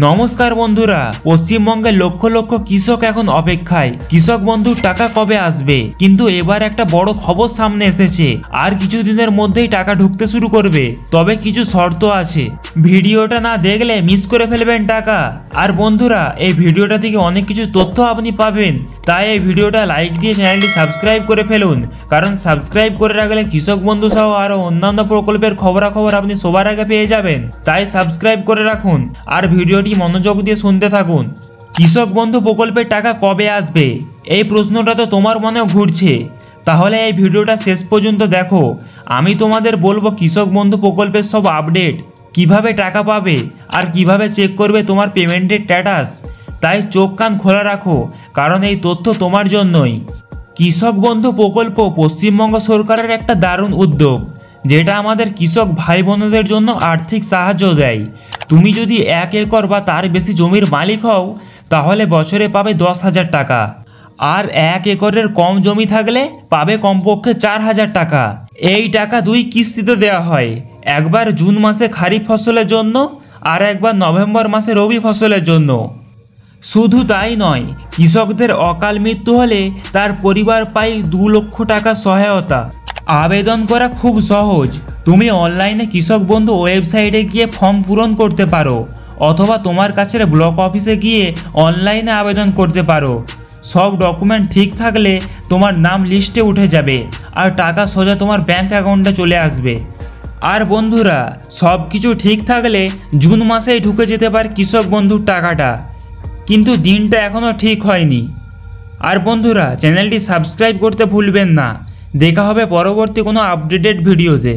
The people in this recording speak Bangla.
নমস্কার বন্ধুরা, পশ্চিমবঙ্গের লক্ষ লক্ষ কৃষক এখন অপেক্ষায় কৃষক বন্ধুর টাকা কবে আসবে। কিন্তু এবার একটা বড় খবর সামনে এসেছে, আর কিছুদিনের মধ্যেই টাকা ঢুকতে শুরু করবে। তবে কিছু শর্ত আছে, ভিডিওটা না দেখলে মিস করে ফেলবেন টাকা। আর বন্ধুরা, এই ভিডিওটা থেকে অনেক কিছু তথ্য আপনি পাবেন, তাই এই ভিডিওটা লাইক দিয়ে চ্যানেলটি সাবস্ক্রাইব করে ফেলুন। কারণ সাবস্ক্রাইব করে রাখলে কৃষক বন্ধু সহ আরও অন্যান্য প্রকল্পের খবরাখবর আপনি সবার আগে পেয়ে যাবেন। তাই সাবস্ক্রাইব করে রাখুন আর ভিডিওটি মনোযোগ দিয়ে শুনতে থাকুন। কৃষক বন্ধু প্রকল্পের টাকা কবে আসবে, এই প্রশ্নটা তো তোমার মনেও ঘুরছে। তাহলে এই ভিডিওটা শেষ পর্যন্ত দেখো। আমি তোমাদের বলবো কৃষক বন্ধু প্রকল্পের সব আপডেট, কিভাবে টাকা পাবে আর কিভাবে চেক করবে তোমার পেমেন্টের স্ট্যাটাস। তাই চোখ কান খোলা রাখো, কারণ এই তথ্য তোমার জন্যই। কৃষক বন্ধু প্রকল্প পশ্চিমবঙ্গ সরকারের একটা দারুণ উদ্যোগ, যেটা আমাদের কৃষক ভাই বোনদের জন্য আর্থিক সাহায্য দেয়। তুমি যদি 1 একর বা তার বেশি জমির মালিক হও, তাহলে বছরে পাবে 10,000 টাকা। আর 1 একরের কম জমি থাকলে পাবে কমপক্ষে 4,000 টাকা। এই টাকা 2 কিস্তিতে দেওয়া হয়, একবার জুন মাসে খারিফ ফসলের জন্য আর একবার নভেম্বর মাসে রবি ফসলের জন্য। শুধু তাই নয়, কৃষকদের অকাল মৃত্যু হলে তার পরিবার পায় 2 লক্ষ টাকা সহায়তা। আবেদন করা খুব সহজ, তুমি অনলাইনে কৃষক বন্ধু ওয়েবসাইটে গিয়ে ফর্ম পূরণ করতে পারো, অথবা তোমার কাছের ব্লক অফিসে গিয়ে অনলাইনে আবেদন করতে পারো। সব ডকুমেন্ট ঠিক থাকলে তোমার নাম লিস্টে উঠে যাবে আর টাকা সোজা তোমার ব্যাংক অ্যাকাউন্টে চলে আসবে। আর বন্ধুরা, সব কিছু ঠিক থাকলে জুন মাসেই ঢুকে যেতে পারে কৃষক বন্ধুর টাকাটা, কিন্তু দিনটা এখনও ঠিক হয়নি। আর বন্ধুরা, চ্যানেলটি সাবস্ক্রাইব করতে ভুলবেন না। দেখা হবে পরবর্তী কোনো আপডেটেড ভিডিওতে।